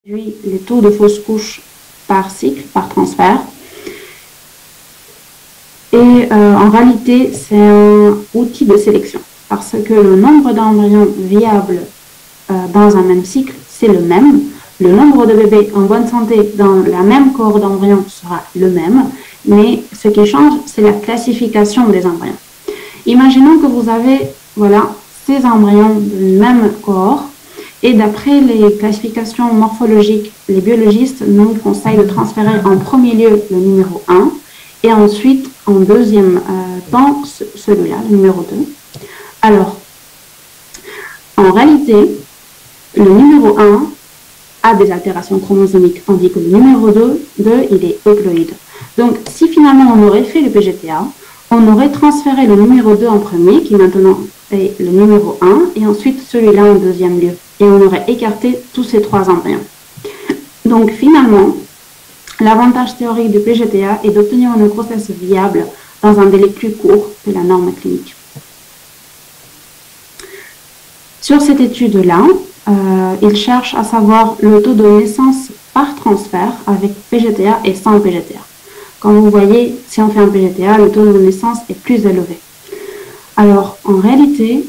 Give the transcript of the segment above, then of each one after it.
les taux de fausses couches par cycle, par transfert. Et en réalité, c'est un outil de sélection parce que le nombre d'embryons viables dans un même cycle, c'est le même. Le nombre de bébés en bonne santé dans la même cohorte d'embryons sera le même, mais ce qui change, c'est la classification des embryons. Imaginons que vous avez, voilà, ces embryons d'une même cohorte, et d'après les classifications morphologiques, les biologistes nous conseillent de transférer en premier lieu le numéro 1 et ensuite, en deuxième temps, celui-là, le numéro 2. Alors, en réalité, le numéro 1 a des altérations chromosomiques, tandis que le numéro 2, il est euploïde. Donc, si finalement on aurait fait le PGTA, on aurait transféré le numéro 2 en premier, qui maintenant est le numéro 1, et ensuite celui-là en deuxième lieu. Et on aurait écarté tous ces trois embryons. Donc finalement, l'avantage théorique du PGTA est d'obtenir une grossesse viable dans un délai plus court que la norme clinique. Sur cette étude-là, il cherche à savoir le taux de naissance par transfert avec PGTA et sans PGTA. Comme vous voyez, si on fait un PGTA, le taux de naissance est plus élevé. Alors, en réalité,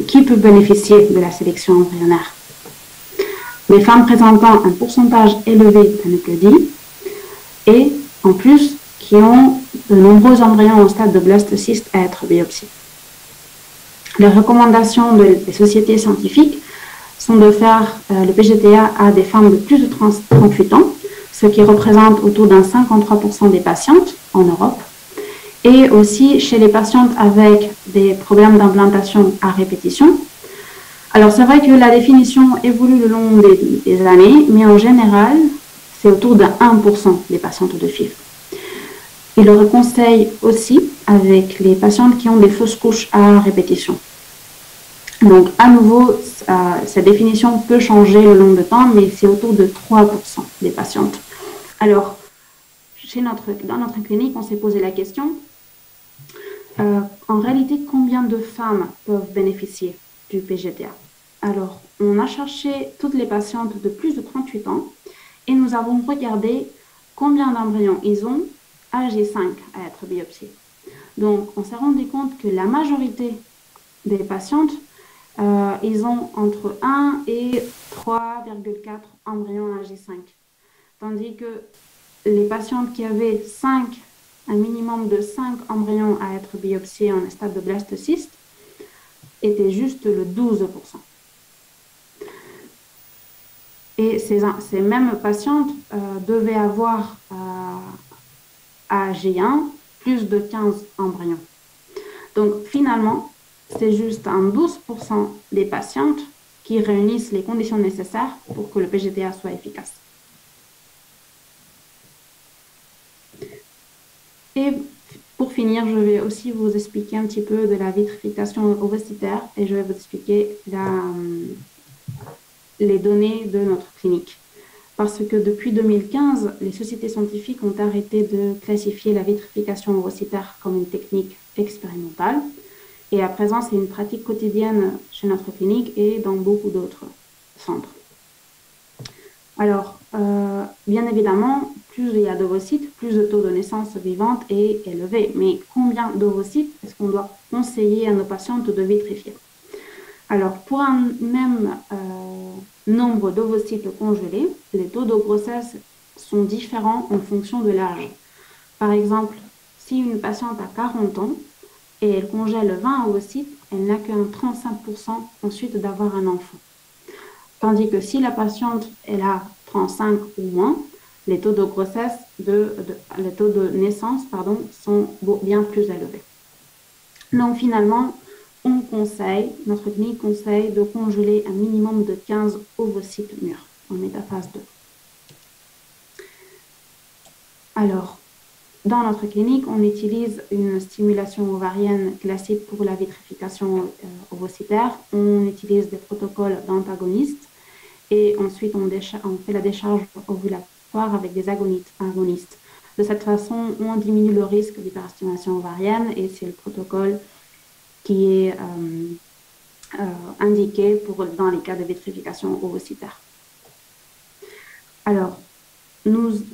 qui peut bénéficier de la sélection embryonnaire? Les femmes présentant un pourcentage élevé d'anéuploïdie et, en plus, qui ont de nombreux embryons au stade de blastocyste à être biopsiés. Les recommandations des sociétés scientifiques sont de faire le PGTA à des femmes de plus de 38 ans, ce qui représente autour d'un 53% des patientes en Europe, et aussi chez les patientes avec des problèmes d'implantation à répétition. Alors, c'est vrai que la définition évolue le long des années, mais en général, c'est autour de 1% des patientes de FIV. Il le conseille aussi avec les patientes qui ont des fausses couches à répétition. Donc, à nouveau, cette définition peut changer le long du temps, mais c'est autour de 3% des patientes. Alors, dans notre clinique, on s'est posé la question, en réalité, combien de femmes peuvent bénéficier du PGTA? Alors, on a cherché toutes les patientes de plus de 38 ans et nous avons regardé combien d'embryons ils ont âgés 5 à être biopsiés. Donc, on s'est rendu compte que la majorité des patientes, ils ont entre 1 et 3,4 embryons âgés 5. Tandis que les patientes qui avaient un minimum de 5 embryons à être biopsiés en stade de blastocyste étaient juste le 12%. Et ces mêmes patientes devaient avoir à G1 plus de 15 embryons. Donc finalement, c'est juste un 12% des patientes qui réunissent les conditions nécessaires pour que le PGTA soit efficace. Et pour finir, je vais aussi vous expliquer un petit peu de la vitrification ovocytaire et je vais vous expliquer les données de notre clinique. Parce que depuis 2015, les sociétés scientifiques ont arrêté de classifier la vitrification ovocytaire comme une technique expérimentale. Et à présent, c'est une pratique quotidienne chez notre clinique et dans beaucoup d'autres centres. Alors, bien évidemment, plus il y a d'ovocytes, plus le taux de naissance vivante est élevé. Mais combien d'ovocytes est-ce qu'on doit conseiller à nos patientes de vitrifier? Alors, pour un même nombre d'ovocytes congelés, les taux de grossesse sont différents en fonction de l'âge. Par exemple, si une patiente a 40 ans et elle congèle 20 ovocytes, elle n'a qu'un 35% ensuite d'avoir un enfant. Tandis que si la patiente elle a 35 ou moins, les taux de grossesse, les taux de naissance sont bien plus élevés. Donc finalement, notre clinique conseille de congeler un minimum de 15 ovocytes mûrs en métaphase 2. Alors, dans notre clinique, on utilise une stimulation ovarienne classique pour la vitrification ovocytaire. On utilise des protocoles d'antagonistes et ensuite on fait la décharge ovulatoire avec des agonistes. De cette façon, on diminue le risque d'hyperstimulation ovarienne et c'est le protocole qui est indiqué dans les cas de vitrification ovocytaire. Alors,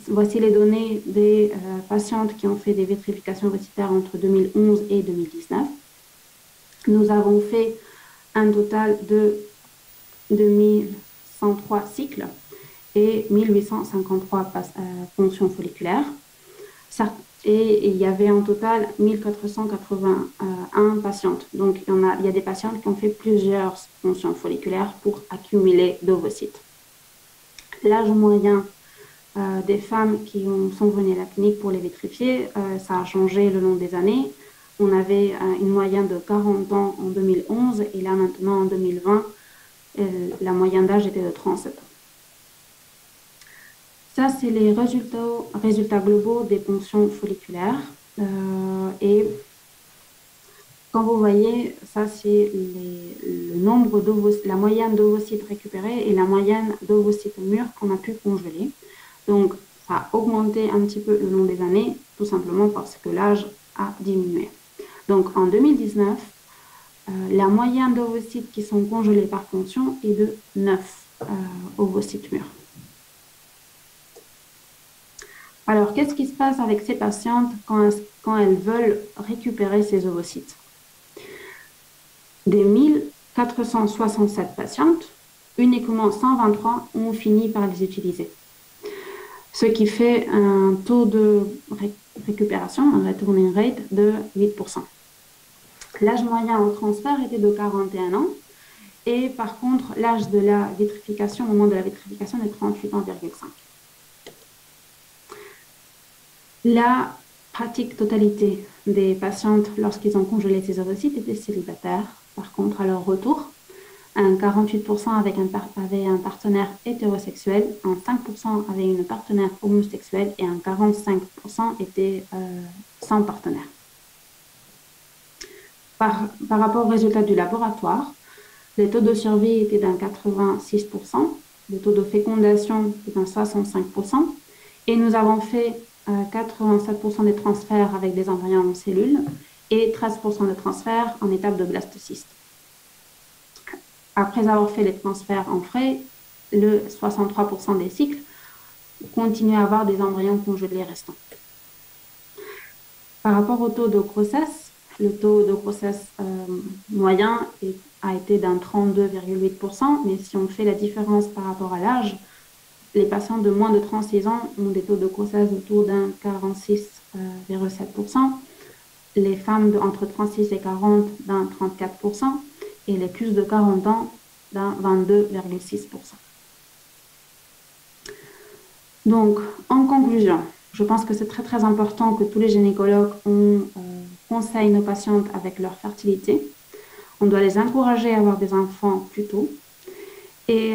voici les données des patientes qui ont fait des vitrifications ovocytaires entre 2011 et 2019. Nous avons fait un total de 2103 cycles et 1853 fonctions folliculaires. Et il y avait en total 1481 patientes. Donc, il y a des patientes qui ont fait plusieurs fonctions folliculaires pour accumuler d'ovocytes. L'âge moyen des femmes qui sont venues à la clinique pour les vitrifier, ça a changé le long des années. On avait une moyenne de 40 ans en 2011 et là maintenant en 2020, la moyenne d'âge était de 37 ans. Ça, c'est les résultats globaux des fonctions folliculaires. Et quand vous voyez, ça, c'est le nombre la moyenne d'ovocytes récupérés et la moyenne d'ovocytes mûrs qu'on a pu congeler. Donc, ça a augmenté un petit peu le long des années, tout simplement parce que l'âge a diminué. Donc, en 2019, la moyenne d'ovocytes qui sont congelés par fonction est de 9 ovocytes mûrs. Alors, qu'est-ce qui se passe avec ces patientes quand elles veulent récupérer ces ovocytes? Des 1467 patientes, uniquement 123 ont fini par les utiliser. Ce qui fait un taux de récupération, un returning rate de 8%. L'âge moyen au transfert était de 41 ans et par contre, l'âge de la vitrification, au moment de la vitrification, est de 38,5 ans. La pratique totalité des patientes, lorsqu'ils ont congelé ces ovocytes, étaient célibataires. Par contre, à leur retour, un 48% avait un partenaire hétérosexuel, un 5% avait une partenaire homosexuelle et un 45% était sans partenaire. Par rapport aux résultats du laboratoire, le taux de survie était d'un 86%, le taux de fécondation est d'un 65%, et nous avons fait 87% des transferts avec des embryons en cellules et 13% de transferts en étape de blastocyste. Après avoir fait les transferts en frais, le 63% des cycles continuent à avoir des embryons congelés restants. Par rapport au taux de grossesse, le taux de grossesse moyen a été d'un 32,8%, mais si on fait la différence par rapport à l'âge, les patients de moins de 36 ans ont des taux de grossesse autour d'un 46,7%, les femmes entre 36 et 40 d'un 34%, et les plus de 40 ans d'un 22,6%. Donc, en conclusion, je pense que c'est très très important que tous les gynécologues conseillent nos patientes avec leur fertilité. On doit les encourager à avoir des enfants plus tôt et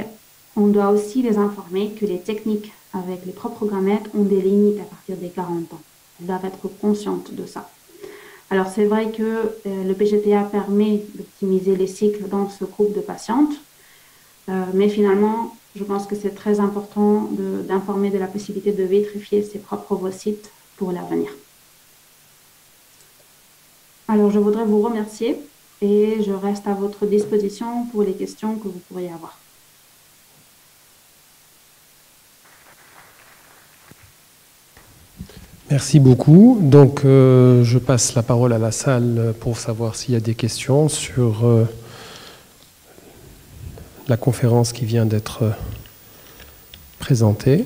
on doit aussi les informer que les techniques avec les propres gamètes ont des limites à partir des 40 ans. Elles doivent être conscientes de ça. Alors, c'est vrai que le PGTA permet d'optimiser les cycles dans ce groupe de patientes, mais finalement, je pense que c'est très important d'informer de la possibilité de vitrifier ses propres ovocytes pour l'avenir. Alors, je voudrais vous remercier et je reste à votre disposition pour les questions que vous pourriez avoir. Merci beaucoup. Donc, je passe la parole à la salle pour savoir s'il y a des questions sur la conférence qui vient d'être présentée.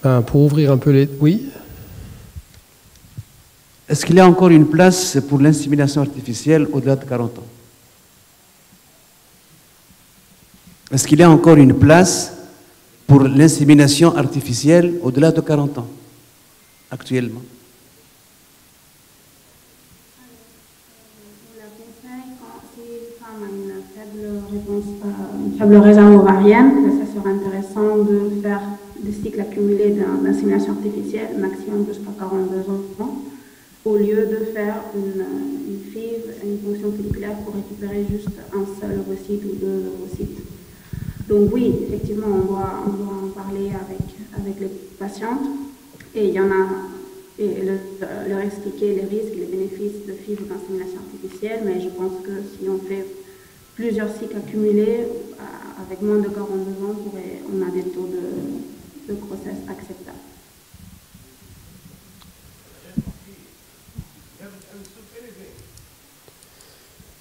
Pour ouvrir un peu les... Oui ? Est-ce qu'il y a encore une place pour l'insémination artificielle au-delà de 40 ans? Est-ce qu'il y a encore une place pour l'insémination artificielle au-delà de 40 ans, actuellement? On la conseille quand si une femme a une faible réserve ovarienne, que ça serait intéressant de faire des cycles accumulés d'insémination artificielle, maximum jusqu'à 42 ans, au lieu de faire une FIV, une fonction folliculaire pour récupérer juste un seul ovocyte ou deux ovocytes. Donc oui, effectivement, on doit en parler avec les patientes et il y en a, et leur expliquer les risques et les bénéfices de FIV ou d'insémination artificielle, mais je pense que si on fait plusieurs cycles accumulés avec moins de 42 ans, on a des taux de grossesse acceptables.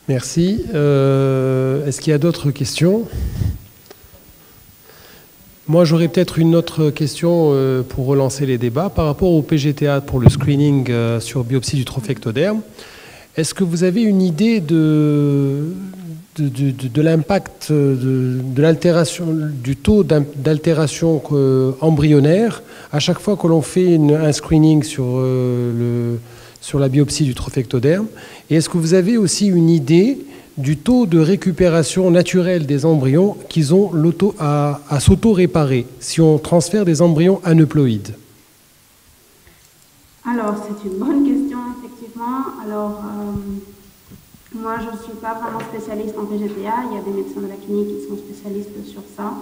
Merci. Est-ce qu'il y a d'autres questions? Moi, j'aurais peut-être une autre question pour relancer les débats par rapport au PGTA pour le screening sur biopsie du trophectoderme. Est-ce que vous avez une idée de l'impact de l'altération, du taux d'altération embryonnaire à chaque fois que l'on fait un screening sur la biopsie du trophectoderme? Et est-ce que vous avez aussi une idée du taux de récupération naturelle des embryons qu'ils ont à s'auto-réparer si on transfère des embryons aneuploïdes? Alors, c'est une bonne question, effectivement. Alors, moi, je ne suis pas vraiment spécialiste en PGTA. Il y a des médecins de la clinique qui sont spécialistes sur ça.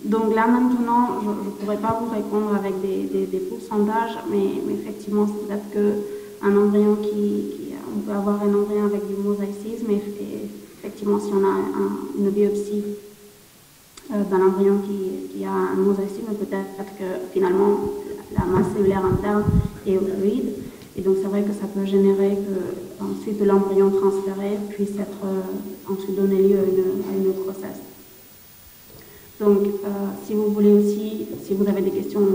Donc là, maintenant, je ne pourrais pas vous répondre avec des pourcentages, mais effectivement, c'est peut-être qu'un embryon on peut avoir un embryon avec du mosaïcisme, et effectivement, si on a une biopsie d'un embryon qui a un mosaïcisme, peut-être que finalement, la masse cellulaire interne est fluide. Et donc, c'est vrai que ça peut générer que ensuite l'embryon transféré puisse être ensuite donner lieu à une grossesse. Donc, si vous voulez aussi, si vous avez des questions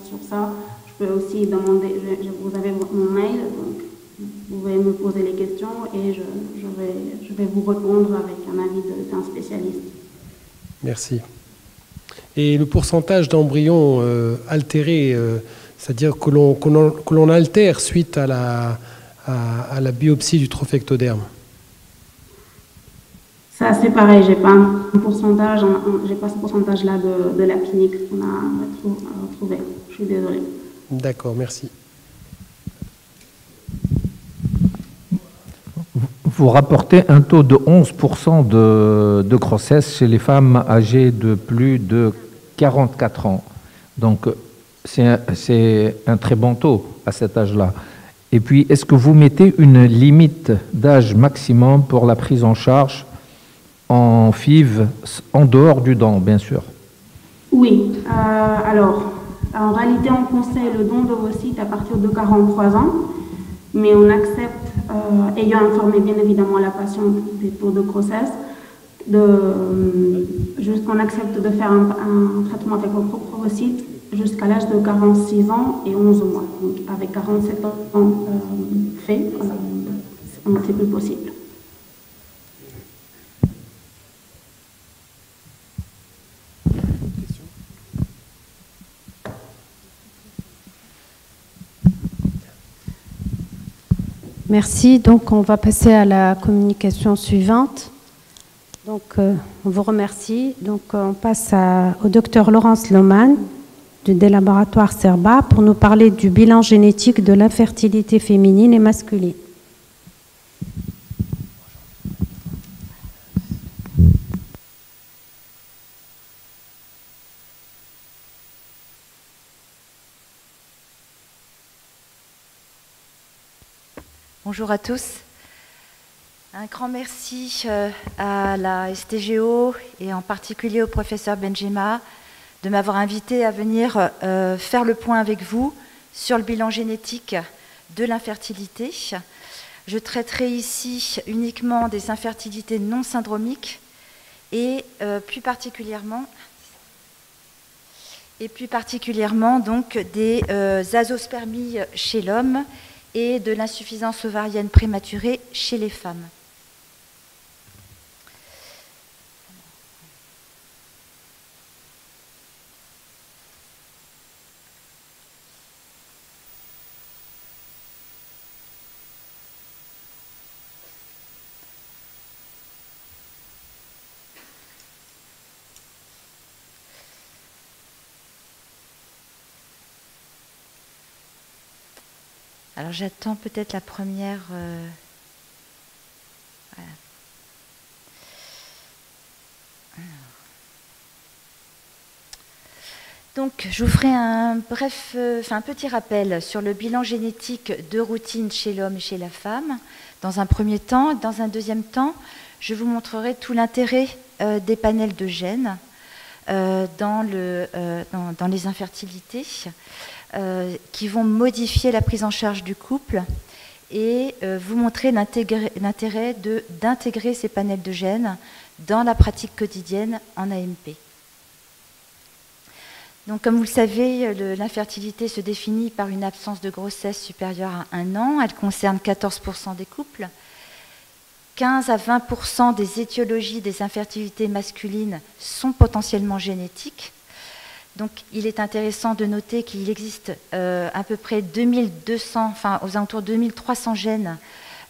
sur ça, je peux aussi demander, vous avez mon mail, donc vous pouvez me poser les questions et je vais vous répondre avec un avis d'un spécialiste. Merci. Et le pourcentage d'embryons altérés, c'est-à-dire que l'on altère suite à la biopsie du trophectoderme? Ça, c'est pareil, j'ai pas un pourcentage, j'ai pas ce pourcentage-là de la clinique qu'on a retrouvé. Je suis désolée. D'accord, merci. Vous rapportez un taux de 11% de grossesse chez les femmes âgées de plus de 44 ans. Donc, c'est un très bon taux à cet âge-là. Et puis, est-ce que vous mettez une limite d'âge maximum pour la prise en charge en FIV, en dehors du don, bien sûr? Oui. Alors, en réalité, on conseille le don d'ovocytes à partir de 43 ans, mais on accepte, ayant informé bien évidemment la patiente des taux de grossesse, qu'on accepte de faire un traitement avec vos propres ovocytes jusqu'à l'âge de 46 ans et 11 mois. Donc, avec 47 ans fait, c'est plus possible. Merci. Donc, on va passer à la communication suivante. Donc, on vous remercie. Donc, on passe au docteur Laurence Lohmann des laboratoires Cerba pour nous parler du bilan génétique de l'infertilité féminine et masculine. Bonjour à tous. Un grand merci à la STGO et en particulier au professeur Benjema de m'avoir invité à venir faire le point avec vous sur le bilan génétique de l'infertilité. Je traiterai ici uniquement des infertilités non syndromiques et plus particulièrement donc des azospermies chez l'homme et de l'insuffisance ovarienne prématurée chez les femmes. Alors j'attends peut-être la première... Voilà. Donc je vous ferai un petit rappel sur le bilan génétique de routine chez l'homme et chez la femme, dans un premier temps. Dans un deuxième temps, je vous montrerai tout l'intérêt des panels de gènes dans les infertilités qui vont modifier la prise en charge du couple et vous montrer l'intérêt d'intégrer ces panels de gènes dans la pratique quotidienne en AMP. Donc, comme vous le savez, l'infertilité se définit par une absence de grossesse supérieure à 1 an. Elle concerne 14% des couples. 15 à 20% des étiologies des infertilités masculines sont potentiellement génétiques. Donc, il est intéressant de noter qu'il existe à peu près 2200, enfin aux alentours de 2300 gènes,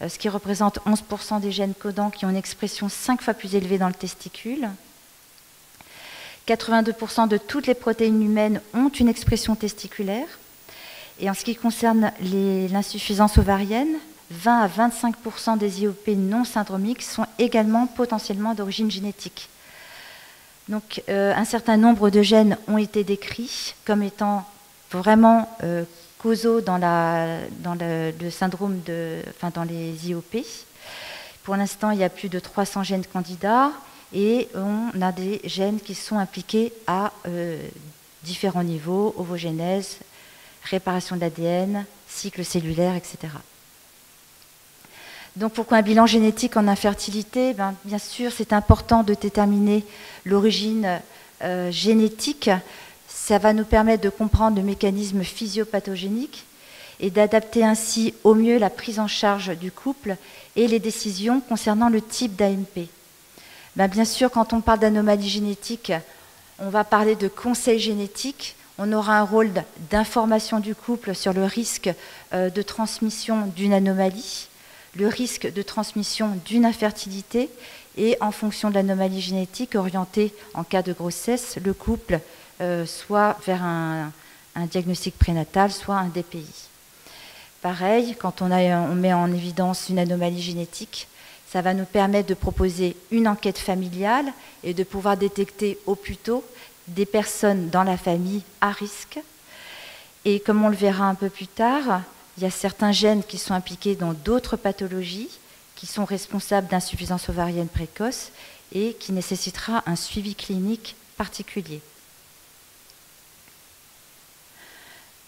ce qui représente 11% des gènes codants qui ont une expression 5 fois plus élevée dans le testicule. 82% de toutes les protéines humaines ont une expression testiculaire. Et en ce qui concerne l'insuffisance ovarienne, 20 à 25% des IOP non syndromiques sont également potentiellement d'origine génétique. Donc, un certain nombre de gènes ont été décrits comme étant vraiment causaux dans le syndrome dans les IOP. Pour l'instant, il y a plus de 300 gènes candidats et on a des gènes qui sont impliqués à différents niveaux, ovogénèse, réparation de l'ADN, cycle cellulaire, etc. Donc pourquoi un bilan génétique en infertilité? Bien sûr, c'est important de déterminer l'origine génétique. Ça va nous permettre de comprendre le mécanisme physiopathogénique et d'adapter ainsi au mieux la prise en charge du couple et les décisions concernant le type d'AMP. Bien sûr, quand on parle d'anomalie génétique, on va parler de conseil génétique. On aura un rôle d'information du couple sur le risque de transmission d'une anomalie, le risque de transmission d'une infertilité et en fonction de l'anomalie génétique orienter en cas de grossesse le couple soit vers un diagnostic prénatal, soit un DPI. Pareil, quand on met en évidence une anomalie génétique, ça va nous permettre de proposer une enquête familiale et de pouvoir détecter au plus tôt des personnes dans la famille à risque. Et comme on le verra un peu plus tard, il y a certains gènes qui sont impliqués dans d'autres pathologies qui sont responsables d'insuffisance ovarienne précoce et qui nécessitera un suivi clinique particulier.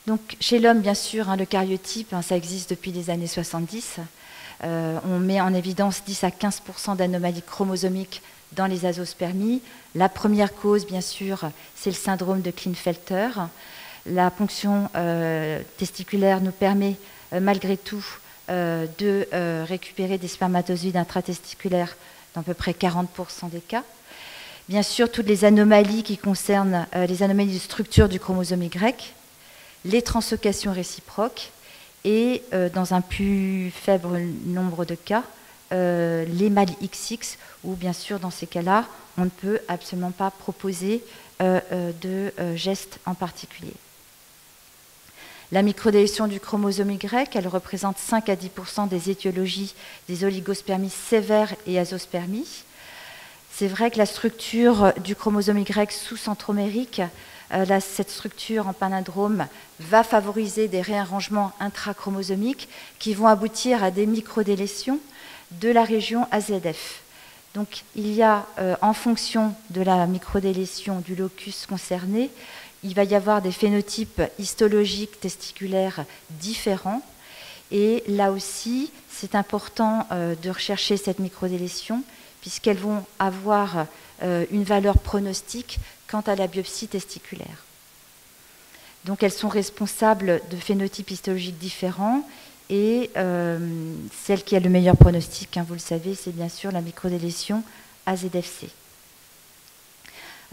Donc, chez l'homme, bien sûr, le cariotype, ça existe depuis les années 70. On met en évidence 10 à 15% d'anomalies chromosomiques dans les azospermies. La première cause, bien sûr, c'est le syndrome de Klinefelter. La ponction testiculaire nous permet, malgré tout, de récupérer des spermatozoïdes intratesticulaires dans à peu près 40% des cas. Bien sûr, toutes les anomalies qui concernent les anomalies de structure du chromosome Y, les translocations réciproques et, dans un plus faible nombre de cas, les mâles XX, où bien sûr, dans ces cas-là, on ne peut absolument pas proposer de gestes en particulier. La microdélétion du chromosome Y, elle représente 5 à 10% des étiologies des oligospermies sévères et azospermies. C'est vrai que la structure du chromosome Y sous-centromérique, cette structure en palindrome va favoriser des réarrangements intrachromosomiques qui vont aboutir à des microdélétions de la région AZF. Donc il y a, en fonction de la microdélétion du locus concerné, il va y avoir des phénotypes histologiques testiculaires différents. Et là aussi, c'est important de rechercher cette microdélétion puisqu'elles vont avoir une valeur pronostique quant à la biopsie testiculaire. Donc elles sont responsables de phénotypes histologiques différents et celle qui a le meilleur pronostic, vous le savez, c'est bien sûr la microdélétion AZFC.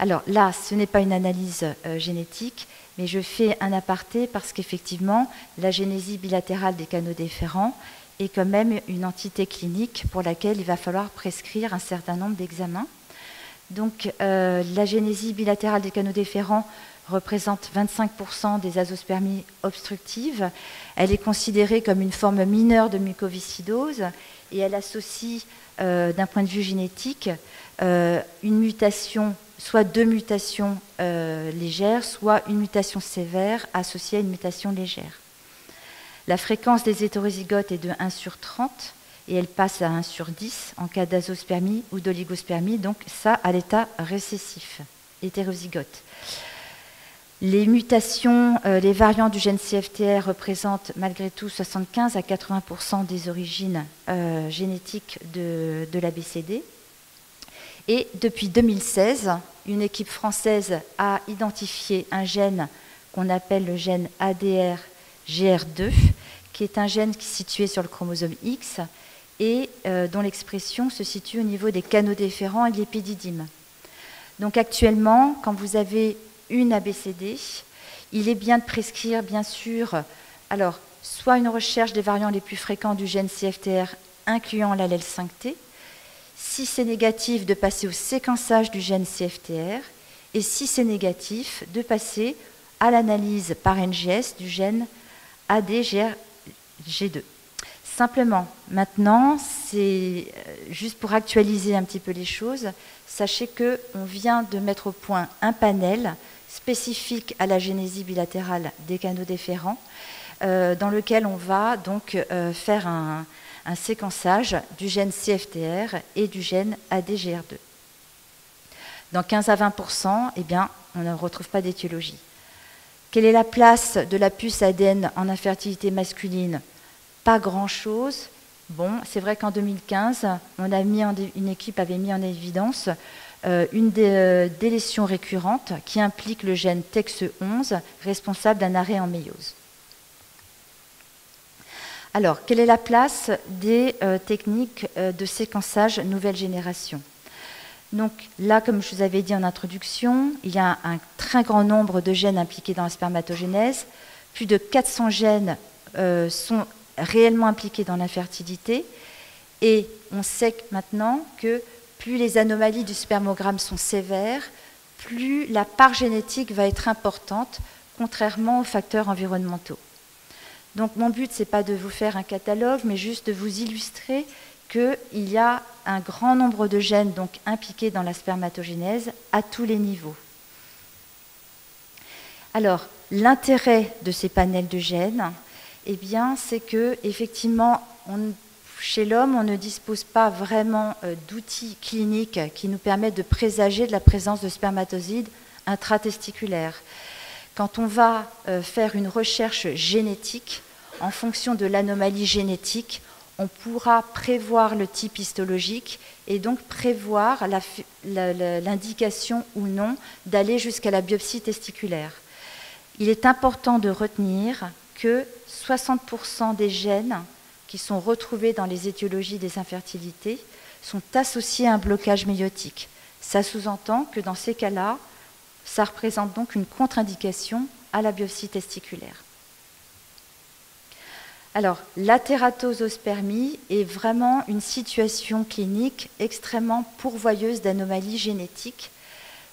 Alors là, ce n'est pas une analyse génétique, mais je fais un aparté parce qu'effectivement, la génésie bilatérale des canaux déférents est quand même une entité clinique pour laquelle il va falloir prescrire un certain nombre d'examens. Donc la génésie bilatérale des canaux déférents représente 25% des azospermies obstructives. Elle est considérée comme une forme mineure de mucoviscidose et elle associe, d'un point de vue génétique, une mutation, soit deux mutations légères, soit une mutation sévère associée à une mutation légère. La fréquence des hétérozygotes est de 1 sur 30 et elle passe à 1/10 en cas d'azospermie ou d'oligospermie, donc ça à l'état récessif, hétérozygote. Les mutations, les variants du gène CFTR représentent malgré tout 75 à 80% des origines génétiques de l'ABCD. Et depuis 2016, une équipe française a identifié un gène qu'on appelle le gène ADR-GR2, qui est un gène qui est situé sur le chromosome X et dont l'expression se situe au niveau des canaux déférents et de l'épididyme. Donc actuellement, quand vous avez une ABCD, il est bien de prescrire, bien sûr, alors, soit une recherche des variants les plus fréquents du gène CFTR incluant l'allèle 5T, si c'est négatif, de passer au séquençage du gène CFTR, et si c'est négatif, de passer à l'analyse par NGS du gène ADG2. Simplement, maintenant, c'est juste pour actualiser un petit peu les choses, sachez qu'on vient de mettre au point un panel spécifique à la génésie bilatérale des canaux déférents, dans lequel on va donc faire un séquençage du gène CFTR et du gène ADGR2. Dans 15 à 20%, eh bien, on ne retrouve pas d'étiologie. Quelle est la place de la puce ADN en infertilité masculine? Pas grand-chose. Bon, c'est vrai qu'en 2015, une équipe avait mis en évidence une délétion récurrente qui implique le gène TEX11, responsable d'un arrêt en méiose. Alors, quelle est la place des techniques de séquençage nouvelle génération? Donc là, comme je vous avais dit en introduction, il y a un très grand nombre de gènes impliqués dans la spermatogénèse. Plus de 400 gènes sont réellement impliqués dans l'infertilité. Et on sait maintenant que plus les anomalies du spermogramme sont sévères, plus la part génétique va être importante, contrairement aux facteurs environnementaux. Donc mon but, ce n'est pas de vous faire un catalogue, mais juste de vous illustrer qu'il y a un grand nombre de gènes donc, impliqués dans la spermatogénèse à tous les niveaux. Alors, l'intérêt de ces panels de gènes, eh bien, c'est que effectivement, chez l'homme, on ne dispose pas vraiment d'outils cliniques qui nous permettent de présager de la présence de spermatozoïdes intratesticulaires. Quand on va faire une recherche génétique, en fonction de l'anomalie génétique, on pourra prévoir le type histologique et donc prévoir l'indication ou non d'aller jusqu'à la biopsie testiculaire. Il est important de retenir que 60% des gènes qui sont retrouvés dans les étiologies des infertilités sont associés à un blocage méiotique. Ça sous-entend que dans ces cas-là, ça représente donc une contre-indication à la biopsie testiculaire. Alors, la tératosospermie est vraiment une situation clinique extrêmement pourvoyeuse d'anomalies génétiques.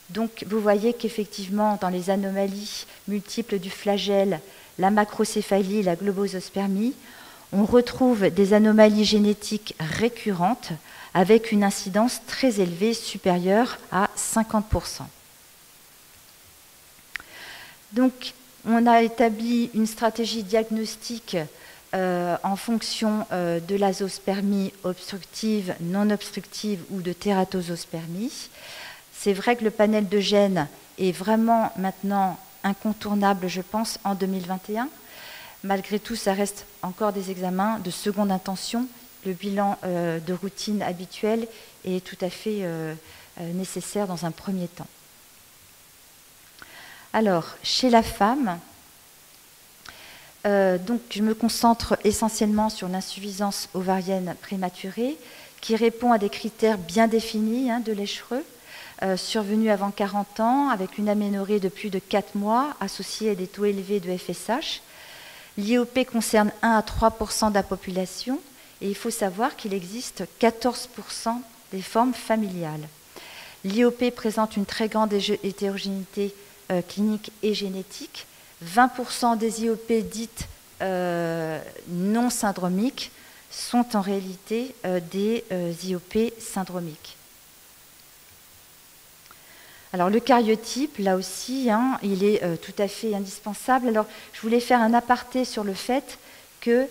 Donc, vous voyez qu'effectivement, dans les anomalies multiples du flagelle, la macrocéphalie, la globosospermie, on retrouve des anomalies génétiques récurrentes avec une incidence très élevée, supérieure à 50%. Donc, on a établi une stratégie diagnostique en fonction de l'azospermie obstructive, non obstructive ou de tératosospermie. C'est vrai que le panel de gènes est vraiment maintenant incontournable, je pense, en 2021. Malgré tout, ça reste encore des examens de seconde intention. Le bilan de routine habituel est tout à fait nécessaire dans un premier temps. Alors, chez la femme, donc je me concentre essentiellement sur l'insuffisance ovarienne prématurée qui répond à des critères bien définis de l'échereux, survenus avant 40 ans avec une aménorrhée de plus de 4 mois associée à des taux élevés de FSH. L'IOP concerne 1 à 3% de la population et il faut savoir qu'il existe 14% des formes familiales. L'IOP présente une très grande hétérogénéité clinique et génétique. 20% des IOP dites non syndromiques sont en réalité des IOP syndromiques. Alors le cariotype, là aussi, il est tout à fait indispensable. Alors je voulais faire un aparté sur le fait qu'il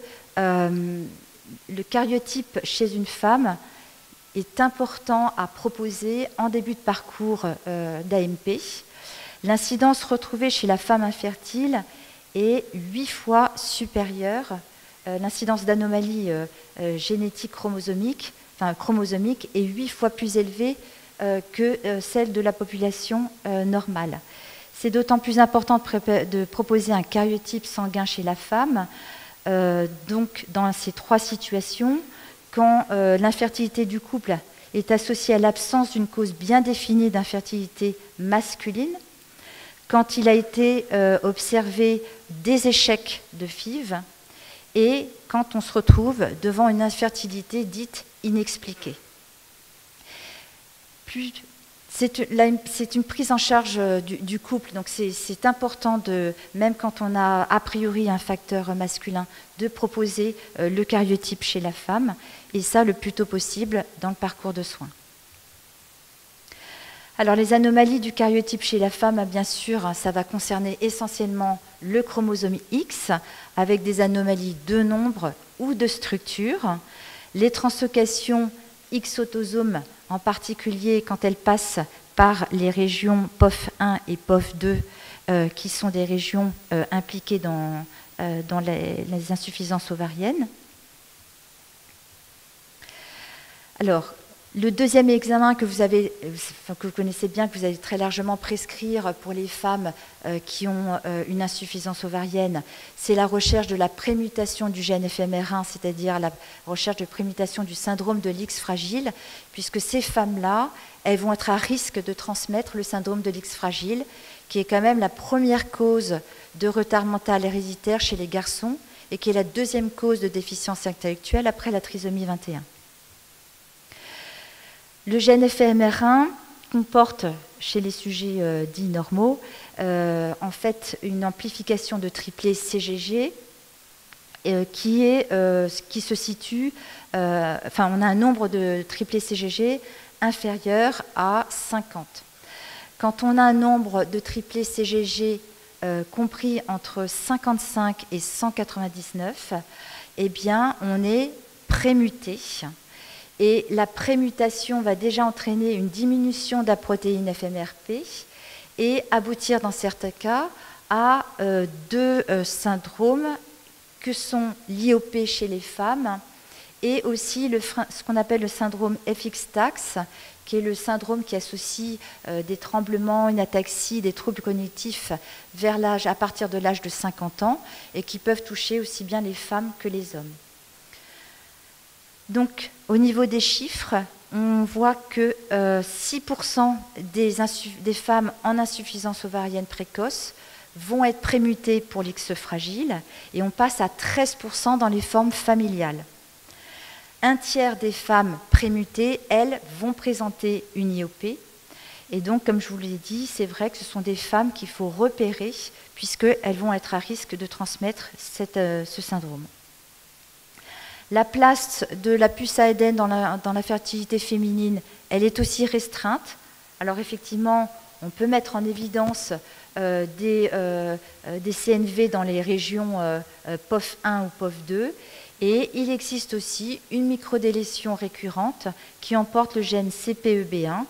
le karyotype chez une femme est important à proposer en début de parcours d'AMP. L'incidence retrouvée chez la femme infertile est 8 fois supérieure, l'incidence d'anomalies génétiques chromosomiques est 8 fois plus élevée que celle de la population normale. C'est d'autant plus important de proposer un karyotype sanguin chez la femme, donc dans ces 3 situations, quand l'infertilité du couple est associée à l'absence d'une cause bien définie d'infertilité masculine, quand il a été observé des échecs de FIV et quand on se retrouve devant une infertilité dite inexpliquée. C'est une prise en charge du couple, donc c'est important, même quand on a priori un facteur masculin, de proposer le karyotype chez la femme, et ça le plus tôt possible dans le parcours de soins. Alors les anomalies du karyotype chez la femme, bien sûr, ça va concerner essentiellement le chromosome X, avec des anomalies de nombre ou de structure. Les translocations X-autosomes, en particulier quand elles passent par les régions POF1 et POF2, qui sont des régions impliquées dans les insuffisances ovariennes. Alors, le deuxième examen que vous connaissez bien, que vous allez très largement prescrire pour les femmes qui ont une insuffisance ovarienne, c'est la recherche de la prémutation du gène FMR1, c'est-à-dire la recherche de prémutation du syndrome de l'X fragile, puisque ces femmes-là, elles vont être à risque de transmettre le syndrome de l'X fragile, qui est quand même la première cause de retard mental héréditaire chez les garçons et qui est la deuxième cause de déficience intellectuelle après la trisomie 21. Le gène FMR1 comporte, chez les sujets dits normaux, en fait une amplification de triplet CGG qui se situe, on a un nombre de triplets CGG inférieur à 50. Quand on a un nombre de triplets CGG compris entre 55 et 199, eh bien on est prémuté. Et la prémutation va déjà entraîner une diminution de la protéine FMRP et aboutir dans certains cas à 2 syndromes que sont l'IOP chez les femmes et aussi ce qu'on appelle le syndrome FX-TAX, qui est le syndrome qui associe des tremblements, une ataxie, des troubles cognitifs à partir de l'âge de 50 ans et qui peuvent toucher aussi bien les femmes que les hommes. Donc, au niveau des chiffres, on voit que 6% des femmes en insuffisance ovarienne précoce vont être prémutées pour l'X fragile et on passe à 13% dans les formes familiales. Un tiers des femmes prémutées, elles, vont présenter une IOP. Et donc, comme je vous l'ai dit, c'est vrai que ce sont des femmes qu'il faut repérer puisqu'elles vont être à risque de transmettre ce syndrome. La place de la puce à Éden dans la fertilité féminine, elle est aussi restreinte. Alors effectivement, on peut mettre en évidence des CNV dans les régions POF1 ou POF2. Et il existe aussi une microdélétion récurrente qui emporte le gène CPEB1,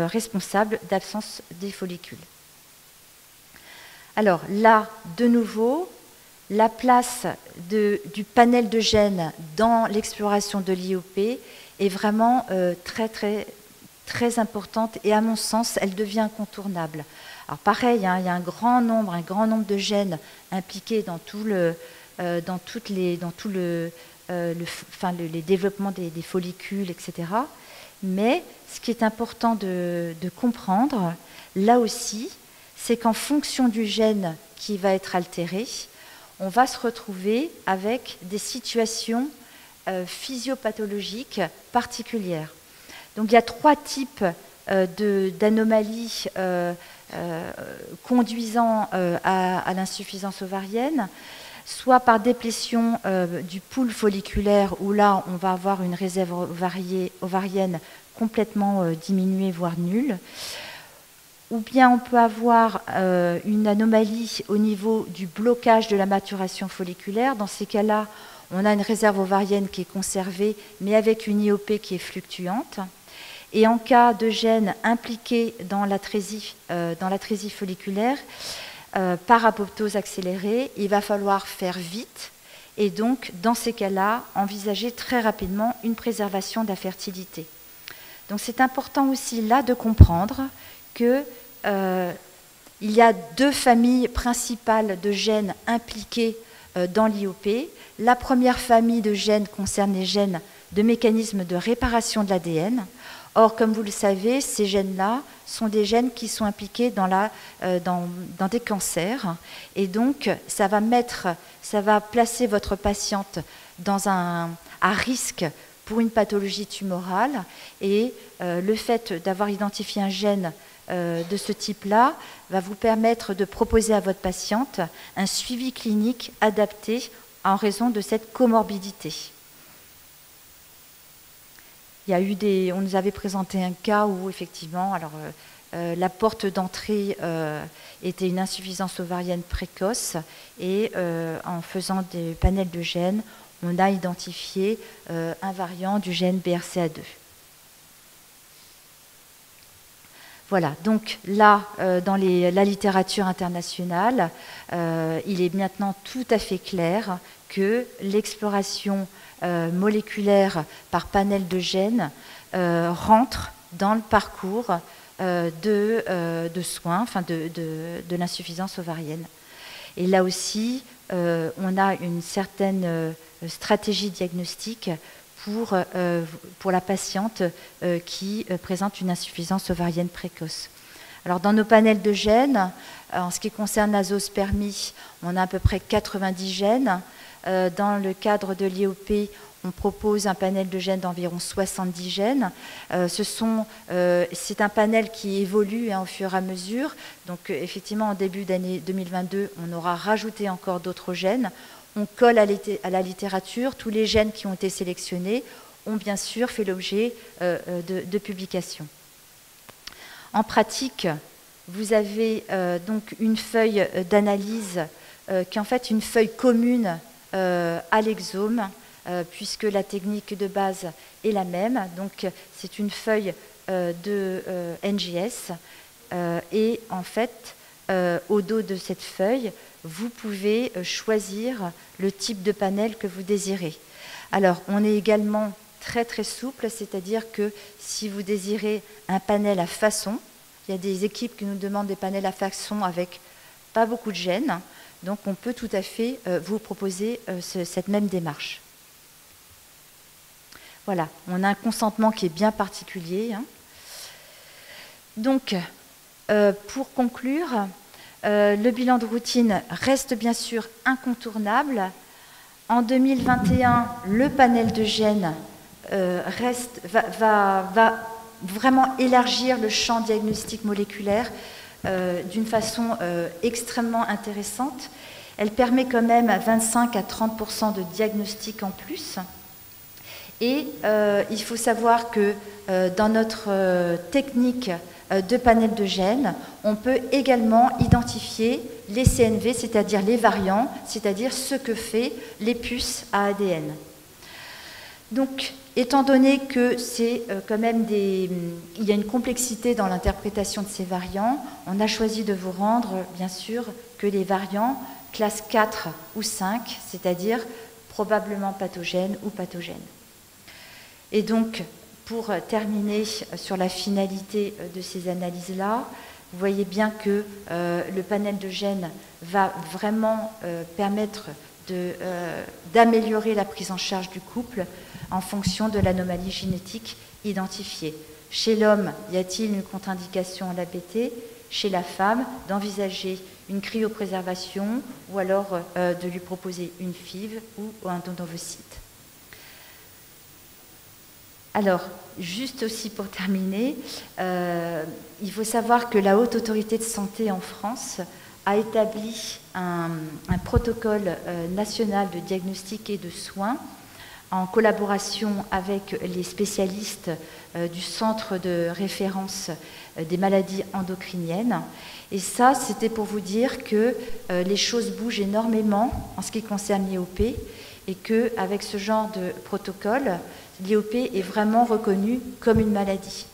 responsable d'absence des follicules. Alors là, de nouveau, la place du panel de gènes dans l'exploration de l'IOP est vraiment très importante et à mon sens, elle devient incontournable. Alors pareil, il y a un grand nombre de gènes impliqués dans les développements des follicules, etc. Mais ce qui est important de comprendre, là aussi, c'est qu'en fonction du gène qui va être altéré, on va se retrouver avec des situations physiopathologiques particulières. Donc il y a 3 types d'anomalies conduisant à l'insuffisance ovarienne, soit par déplétion du pool folliculaire, où là on va avoir une réserve ovarienne complètement diminuée, voire nulle, ou bien on peut avoir une anomalie au niveau du blocage de la maturation folliculaire. Dans ces cas-là, on a une réserve ovarienne qui est conservée, mais avec une IOP qui est fluctuante. Et en cas de gènes impliqués dans l'atrésie folliculaire, par apoptose accélérée, il va falloir faire vite et donc, dans ces cas-là, envisager très rapidement une préservation de la fertilité. Donc c'est important aussi là de comprendre qu'il y a deux familles principales de gènes impliqués dans l'IOP. La première famille de gènes concerne les gènes de mécanismes de réparation de l'ADN. Or, comme vous le savez, ces gènes-là sont des gènes qui sont impliqués dans des cancers. Et donc, ça va placer votre patiente à risque pour une pathologie tumorale. Et le fait d'avoir identifié un gène de ce type-là va vous permettre de proposer à votre patiente un suivi clinique adapté en raison de cette comorbidité. On nous avait présenté un cas où effectivement, la porte d'entrée était une insuffisance ovarienne précoce et en faisant des panels de gènes, on a identifié un variant du gène BRCA2. Voilà, donc là, dans la littérature internationale, il est maintenant tout à fait clair que l'exploration moléculaire par panel de gènes rentre dans le parcours de soins, enfin de l'insuffisance ovarienne. Et là aussi, on a une certaine stratégie diagnostique pour la patiente qui présente une insuffisance ovarienne précoce. Alors dans nos panels de gènes, en ce qui concerne l'azoospermie, on a à peu près 90 gènes. Dans le cadre de l'IOP, on propose un panel de gènes d'environ 70 gènes. C'est un panel qui évolue au fur et à mesure. Donc effectivement, en début d'année 2022, on aura rajouté encore d'autres gènes. On colle à la littérature. Tous les gènes qui ont été sélectionnés ont bien sûr fait l'objet de publications. En pratique, vous avez donc une feuille d'analyse qui est en fait une feuille commune à l'exome, puisque la technique de base est la même. Donc c'est une feuille de NGS et en fait, au dos de cette feuille, vous pouvez choisir le type de panel que vous désirez. Alors, on est également très très souple, c'est-à-dire que si vous désirez un panel à façon, il y a des équipes qui nous demandent des panels à façon avec pas beaucoup de gènes, donc on peut tout à fait vous proposer cette même démarche. Voilà, on a un consentement qui est bien particulier. Donc, pour conclure, le bilan de routine reste bien sûr incontournable. En 2021, le panel de gènes va vraiment élargir le champ diagnostic moléculaire d'une façon extrêmement intéressante. Elle permet quand même 25 à 30% de diagnostic en plus. Et il faut savoir que dans notre technique de panel de gènes, on peut également identifier les CNV, c'est-à-dire les variants, c'est-à-dire ce que fait les puces à ADN. Donc, étant donné que c'est quand même il y a une complexité dans l'interprétation de ces variants, on a choisi de vous rendre, bien sûr, que les variants classe 4 ou 5, c'est-à-dire probablement pathogènes ou pathogènes. Et donc, pour terminer sur la finalité de ces analyses-là, vous voyez bien que le panel de gènes va vraiment permettre d'améliorer la prise en charge du couple en fonction de l'anomalie génétique identifiée. Chez l'homme, y a-t-il une contre-indication à l'ABT? Chez la femme, d'envisager une cryopréservation ou alors de lui proposer une FIV ou un don d'ovocytes. Alors, juste aussi pour terminer, il faut savoir que la Haute Autorité de Santé en France a établi un protocole national de diagnostic et de soins en collaboration avec les spécialistes du Centre de référence des maladies endocriniennes. Et ça, c'était pour vous dire que les choses bougent énormément en ce qui concerne l'IOP et qu'avec ce genre de protocole, l'IOP est vraiment reconnu comme une maladie.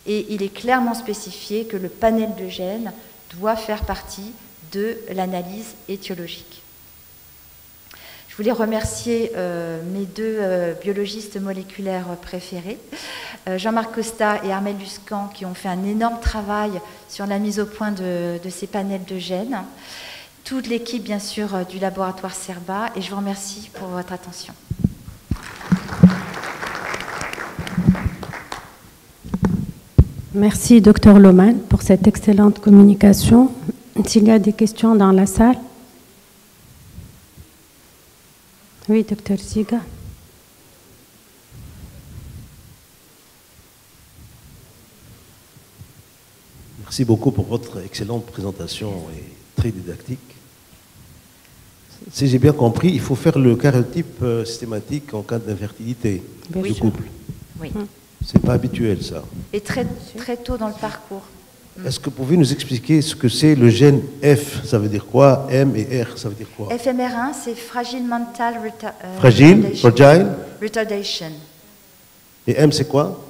Et il est clairement spécifié que le panel de gènes doit faire partie de l'analyse étiologique. Je voulais remercier mes deux biologistes moléculaires préférés, Jean-Marc Costa et Armel Luscan, qui ont fait un énorme travail sur la mise au point de ces panels de gènes. Toute l'équipe, bien sûr, du laboratoire CERBA, et je vous remercie pour votre attention. Merci, Dr Lohmann, pour cette excellente communication. S'il y a des questions dans la salle. Oui, Dr Ziga. Merci beaucoup pour votre excellente présentation et très didactique. Si j'ai bien compris, il faut faire le karyotype systématique en cas d'infertilité du couple. Oui. C'est pas habituel, ça. Et très tôt dans le parcours. Est-ce que vous pouvez nous expliquer ce que c'est le gène F? Ça veut dire quoi? M et R, ça veut dire quoi? FMR1, c'est Fragile Mental Retardation. Et M, c'est quoi?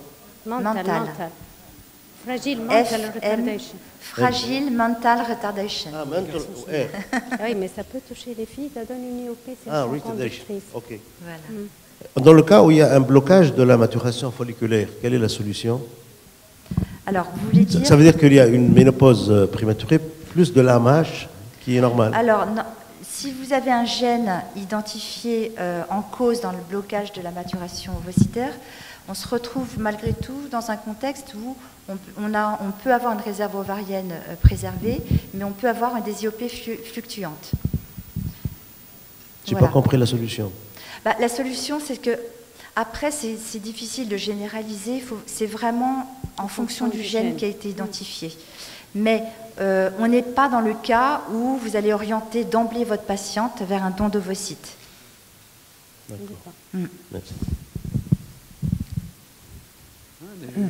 Mental. Fragile Mental Retardation. Fragile Mental Retardation. Ah, mental ou R. Oui, mais ça peut toucher les filles, ça donne une IOP, c'est Ah, retardation. Ok. Voilà. Dans le cas où il y a un blocage de la maturation folliculaire, quelle est la solution? Alors, vous voulez dire... Ça veut dire qu'il y a une ménopause prématurée plus de l'AMH qui est normale. Alors, non, si vous avez un gène identifié en cause dans le blocage de la maturation ovocytaire, on se retrouve malgré tout dans un contexte où on peut avoir une réserve ovarienne préservée, mais on peut avoir des IOP fluctuantes. Je n'ai pas compris la solution. La solution, c'est que après, c'est difficile de généraliser. C'est vraiment en fonction du gène qui a été identifié. Mais on n'est pas dans le cas où vous allez orienter d'emblée votre patiente vers un don d'ovocytes. D'accord. Merci.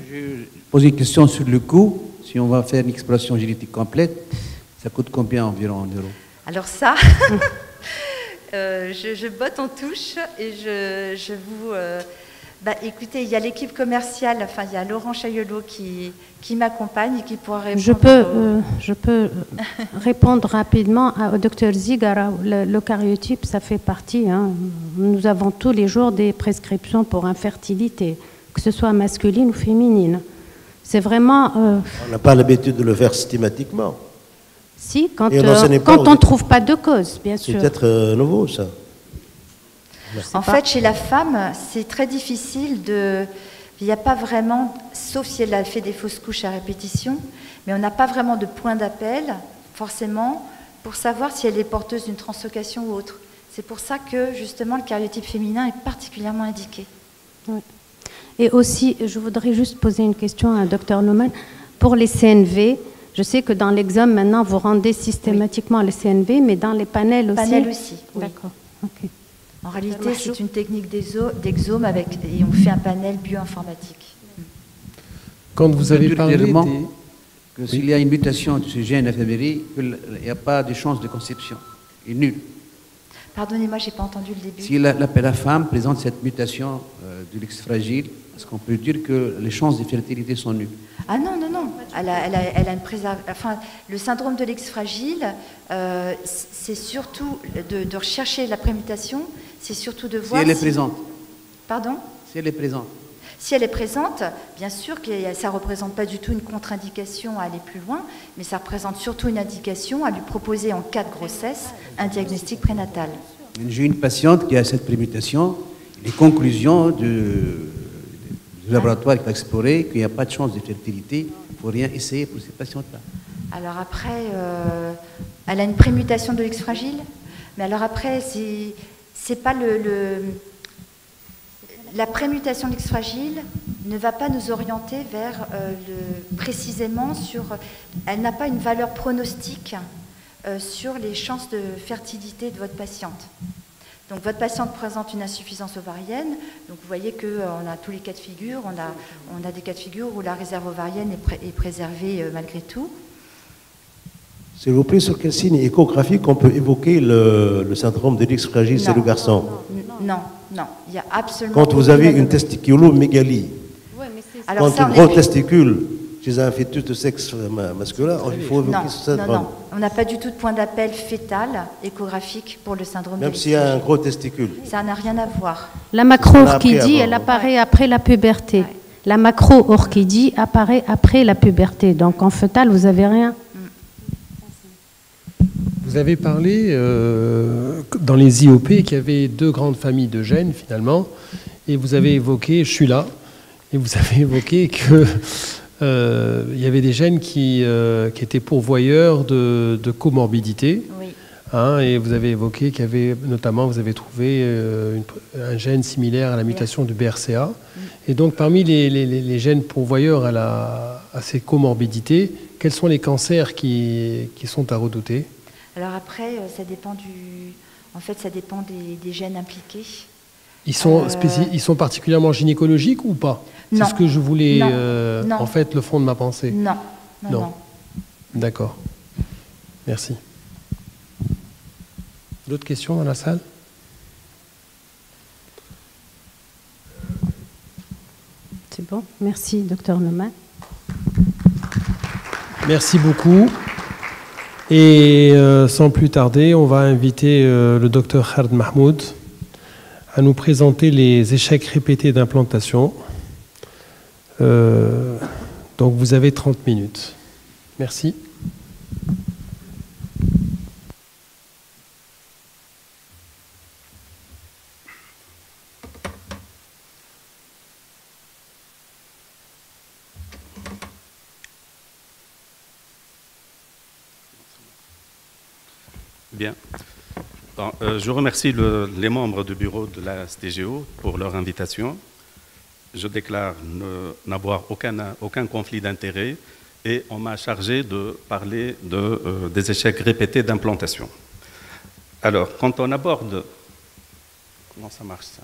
Je pose une question sur le coût. Si on va faire une exploration génétique complète, ça coûte combien environ en euros? Alors ça, je botte en touche et je vous... écoutez, il y a l'équipe commerciale, enfin il y a Laurent Chaillelot qui m'accompagne et qui pourra répondre. Je peux répondre rapidement au Dr Zigara. Le karyotype, ça fait partie. Hein. Nous avons tous les jours des prescriptions pour infertilité, que ce soit masculine ou féminine. C'est vraiment... On n'a pas l'habitude de le faire systématiquement. Si, quand on ne trouve pas de cause, bien sûr. C'est peut-être nouveau, ça. En fait, chez la femme, c'est très difficile de... Il n'y a pas vraiment, sauf si elle a fait des fausses couches à répétition, mais on n'a pas vraiment de point d'appel, forcément, pour savoir si elle est porteuse d'une translocation ou autre. C'est pour ça que, justement, le karyotype féminin est particulièrement indiqué. Oui. Et aussi, je voudrais juste poser une question à Dr Lohmann. Pour les CNV, je sais que dans l'examen, maintenant, vous rendez systématiquement les CNV, mais dans les panels aussi. Panels aussi, oui. D'accord. Okay. En réalité, c'est une technique d'exome et on fait un panel bioinformatique. Quand vous avez parlé que s'il y a une mutation de ce gène FMRI, il n'y a pas de chance de conception. Il est nul. Pardonnez-moi, je n'ai pas entendu le début. Si la femme présente cette mutation de l'ex fragile, est-ce qu'on peut dire que les chances de fertilité sont nulles? Ah non, non, non. Elle a une enfin, le syndrome de l'ex fragile, c'est surtout de rechercher la prémutation, c'est surtout de voir si elle est présente. Pardon? Si elle est présente. Si elle est présente, bien sûr que ça ne représente pas du tout une contre-indication à aller plus loin, mais ça représente surtout une indication à lui proposer en cas de grossesse un diagnostic prénatal. J'ai une patiente qui a cette prémutation. Les conclusions du laboratoire qui va explorer qu'il n'y a pas de chance de fertilité, il ne faut rien essayer pour ces patientes-là. Alors après, elle a une prémutation de l'ex fragile, mais alors après, c'est pas la prémutation de l'ex fragile ne va pas nous orienter vers précisément sur... Elle n'a pas une valeur pronostique sur les chances de fertilité de votre patiente. Donc votre patiente présente une insuffisance ovarienne, donc vous voyez qu'on a tous les cas de figure, on a des cas de figure où la réserve ovarienne est préservée malgré tout. S'il vous plaît, sur quel signe échographique on peut évoquer le syndrome de l'X fragile chez le garçon? Non, il n'y a absolument Quand vous avez une testiculomégalie, quand un gros testicule chez un fœtus de sexe masculin, il faut évoquer ce syndrome. Non, on n'a pas du tout de point d'appel fœtal échographique pour le syndrome de Même s'il y a un gros testicule. Ça n'a rien à voir. La macro-orchidie, elle apparaît après la puberté. Ouais. La macro-orchidie apparaît après la puberté. Donc en fœtal, vous n'avez rien. Vous avez parlé dans les IOP qu'il y avait 2 grandes familles de gènes finalement, et vous avez évoqué, je suis là, et vous avez évoqué que il y avait des gènes qui étaient pourvoyeurs de comorbidité. Oui. Hein, et vous avez évoqué qu'il y avait, notamment, vous avez trouvé un gène similaire à la mutation du BRCA. Et donc, parmi les gènes pourvoyeurs à ces comorbidités, quels sont les cancers qui sont à redouter? Alors après, ça dépend ça dépend des gènes impliqués. Ils sont particulièrement gynécologiques ou pas? C'est ce que je voulais, en fait, le fond de ma pensée. Non. D'accord. Merci. D'autres questions dans la salle? C'est bon. Merci, docteur Neumann. Merci beaucoup. Et sans plus tarder, on va inviter le docteur Khaled Mahmoud à nous présenter les échecs répétés d'implantation. Donc vous avez 30 minutes. Merci. Bien. Bon, je remercie les membres du bureau de la STGO pour leur invitation. Je déclare n'avoir aucun conflit d'intérêt et on m'a chargé de parler des échecs répétés d'implantation. Alors, quand on aborde... Comment ça marche ça ?